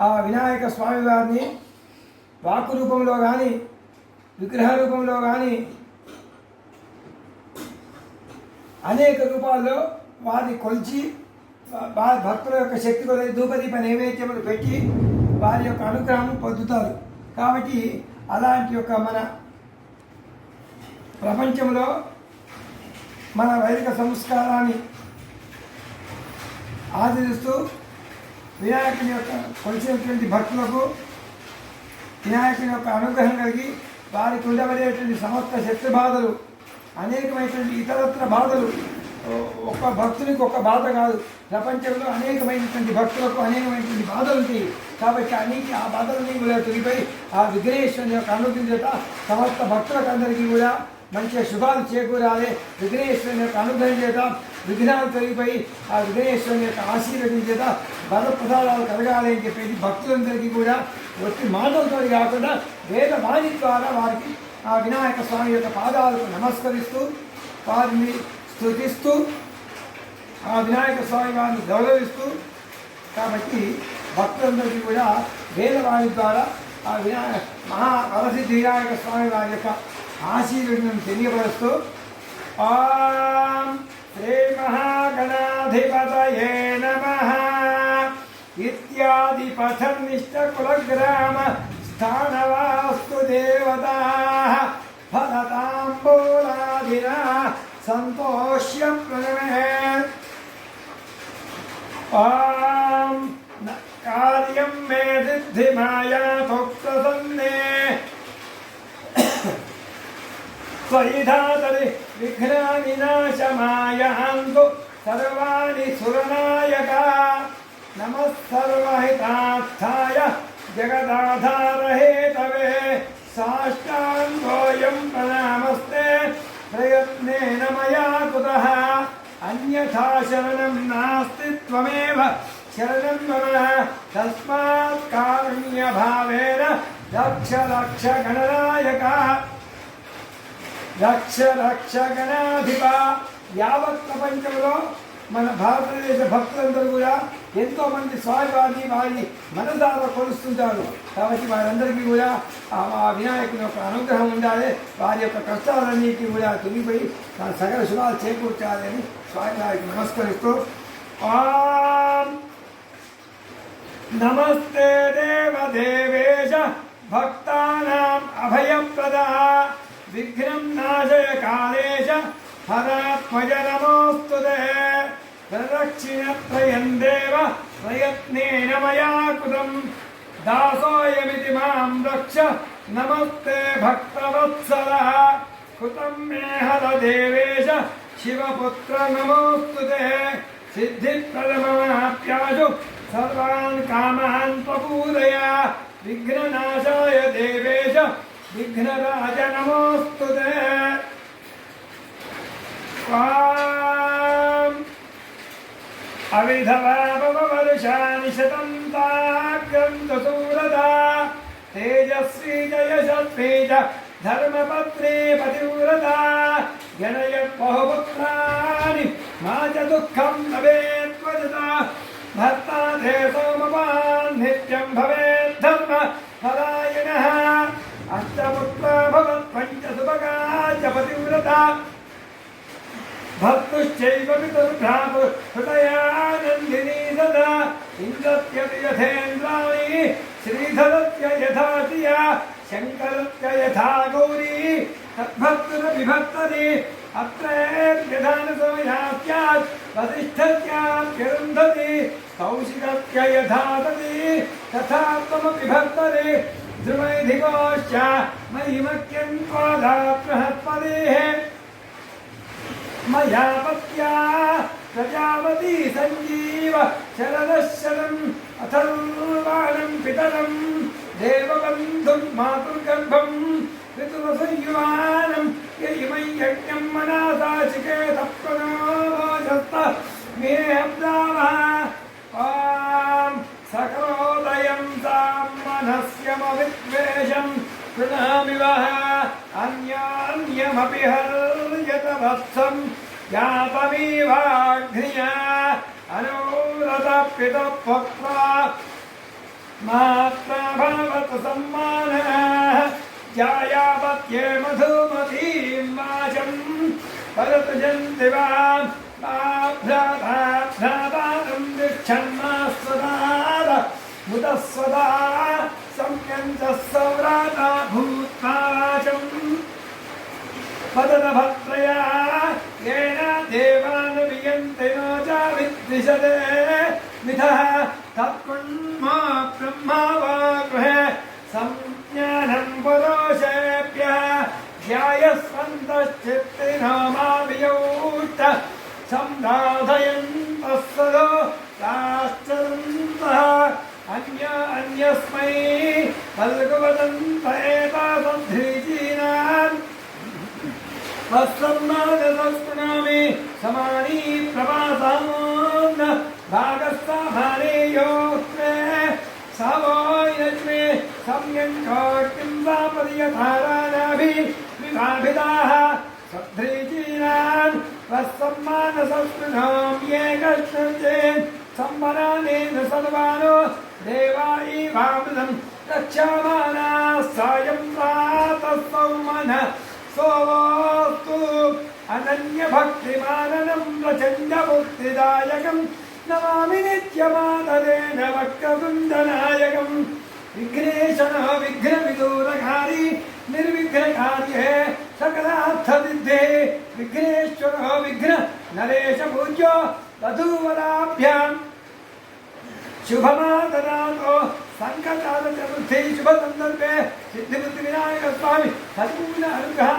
ఆ వినాయక స్వామి వారిని వాక్కు రూపంలో కానీ విగ్రహ రూపంలో కానీ అనేక రూపాల్లో వారిని కొలిచి భక్తుల యొక్క శక్తి కొద్ది ధూపదీప నైవేద్యములు పెట్టి వారి యొక్క అనుగ్రహం పొందుతారు. కాబట్టి అలాంటి యొక్క మన ప్రపంచంలో మన వైదిక సంస్కారాన్ని ఆచరిస్తూ వినాయకుని యొక్క కొలిసినటువంటి భక్తులకు వినాయకుని యొక్క అనుగ్రహం కలిగి వారికి ఉండబడేటువంటి సమస్త శత్రు బాధలు అనేకమైనటువంటి ఇతరత్ర బాధలు ఒక భక్తునికి ఒక బాధ కాదు, ప్రపంచంలో అనేకమైనటువంటి భక్తులకు అనేకమైనటువంటి బాధలు ఉంటాయి. కాబట్టి ఆ బాధలన్నీ కూడా తొలిపోయి ఆ విఘ్నేశ్వరుని యొక్క అనుగ్రహం చేత సమస్త భక్తులకు అందరికీ కూడా మంచిగా శుభాలు చేకూరాలి. విఘ్నేశ్వరుని యొక్క అనుగ్రహం చేత విఘ్నాలు తొలిగిపోయి ఆ విఘ్నేశ్వరుని యొక్క ఆశీర్వదం చేత బలప్రసాదాలు కలగాలి అని చెప్పేసి భక్తులందరికీ కూడా వచ్చి మాటలతో కాకుండా వేద వాణి ద్వారా వారికి ఆ వినాయక స్వామి యొక్క పాదాలకు నమస్కరిస్తూ వారిని స్తుతిస్తూ ఆ వినాయక స్వామి వారిని గౌరవిస్తూ, కాబట్టి భక్తులందరికీ కూడా వేదవాణి ద్వారా ఆ వరసిద్ధి వినాయక స్వామి వారి యొక్క ఆశీర్వదం తెలియపరుస్తూ ఓం శ్రీ మహాగణాధిపతయే నమః ఇత్యాది పథనిష్ట కులగ్రామ స్థానవాస్తు దేవతాః ఫలతాంబూలాదినా సంతోష్య ప్రణమే ఓం కార్యం మే సిద్ధిమాయాతో ప్రసన్నే స్వయిధాతరి విఘ్నవినాశమాయాంతు సర్వాణి సురనాయక నమః సర్వహితార్థాయ జగదాధారహేతవే సాష్టాంగోయం ప్రణామస్తే ప్రయత్నేన మయా కుతః అన్యథా శరణం నాస్తి త్వమేవ శరణం మమ తస్మాత్ కారుణ్య భావేన రక్ష రక్ష గణనాయక రక్ష రక్ష గణాధిప. యావత్ ప్రపంచంలో మన భారతదేశ భక్తులందరూ కూడా ఎంతోమంది స్వామివారిని వారిని మనసారా కొలుస్తుంటారు. కాబట్టి వారందరికీ కూడా ఆ వినాయకుని యొక్క అనుగ్రహం ఉండాలి, వారి యొక్క కష్టాలన్నిటికీ కూడా తొలిగిపోయి సకల శుభాలు చేకూర్చాలని స్వామివారికి నమస్కరిస్తూ ఓం నమస్తే దేవదేవేశ భక్తానాం అభయప్రదా విఘ్నం నాశయ కాళేశ హరాత్మజ నమోస్తుతే ప్రదక్షిణత్రయం దేవ ప్రయత్నేన మయా కృతం దాసోయమితి మాం రక్ష నమస్తే భక్తవత్సల కృతం మే హర దేవేశ శివపుత్ర నమోస్తుతే సిద్ధిప్రదమమాప్యాజు సర్వాన్ కామాన్ ప్రపూరయ విఘ్ననాశాయ దేవేశ విఘ్నరాజ నమోస్తుతే అవిధవాపవరుషాని శతంతాగ్రంథసూరదా తేజస్వీ జయశస్వీ చ ధర్మపత్రే పతివ్రతా గణయ బహుపుత్రాని మా చ దుఃఖం భవేత్వజతా భర్తా తే సోమవాన్ నిత్యం భవేద్ధర్మ పరాయణః అష్టపుత్రా భవత్ పంచసుభగా చ పతివ్రతా భక్తుశ్చైవ పితుర్భ్రాతు హృదయానందినీ సదా ఇంద్రత్యతి యథేంద్రాణి శ్రీధరత్య యథా శ్రియా శంకరత్య యథా గౌరీ తద్భక్తురపి భక్తది అత్రేర్యధాన సమయా స్యాత్ వసిష్ఠత్యాప్యరుంధతి కౌశికత్య యథా తది తథా త్వమపి భక్తది ధ్రువైధికోశ్చ మహిమక్యం క్వాధా బృహస్పతిః మయా పత్యా ప్రజాపతి సంజీవ శరదశరం అథర్వాణం పితరం దేవబంధుం మాతృగర్భం ఋతువసంయువానం యయిమై యజ్ఞం మనాసాచికేత ప్రణోజస్త మే అబ్దావః ఓం సకరోదయం సాం మనస్యమవిద్వేషం ప్రణామివః అన్యాన్యమపి హర్యత వత్సం యాతమీవాగ్నియా అనూరత పితః मात्रा भवतु सम्मानः जायावत्ये मधुमतीं वाचं परतु जन्तिवान् भ्रातारं दिक्षन्मास्वदा मुदस्वदा संयञ्चः सव्राता भूत्वा वाचं वदनभद्रया येन देवान् वियन्ति नो च विद्विषते मिथः तत्कुन्मो ब्रह्मा वा गृहे संज्ञानं पुरुषेभ्यः ध्यायस्वन्तश्चित्तिनो मावियूढ सम्राधयन्तः सदो राश्चरन्तः अन्यस्मै फल्गुवदन्त एतासद्धीचीनान् वत्सम्मानसस्पृणामि समानी प्रभासान् भागस्तामाने योक्ते सवो यज्मे संयङ्कोटिं वापदीयधारानाभि विभाभिदाः सद्धीचीनान् वत्सम्मानसस्पृणां ये गच्छन्ते सम्मरानेन सर्वानो देवायि वामृतं रक्षामानाः सायं प्रातः सौमनः सोऽस्तु अनन्यभक्तिमाननं प्रचण्डमुक्तिदायकं नमामि नित्यमादरेण वक्रतुण्डनायकं विघ्नेशनो विघ्नविदूरकारी निर्विघ्नकार्ये सकलार्थसिद्धे विघ्नेश्वरो विघ्न नरेश पूज्यो वधूवराभ्यां शुभमादरातो संकटाल चतुर्थी शुभ संदर्भे सिद्धिबुद्धि विनायक स्वामी परिपूर्ण अनुग्रह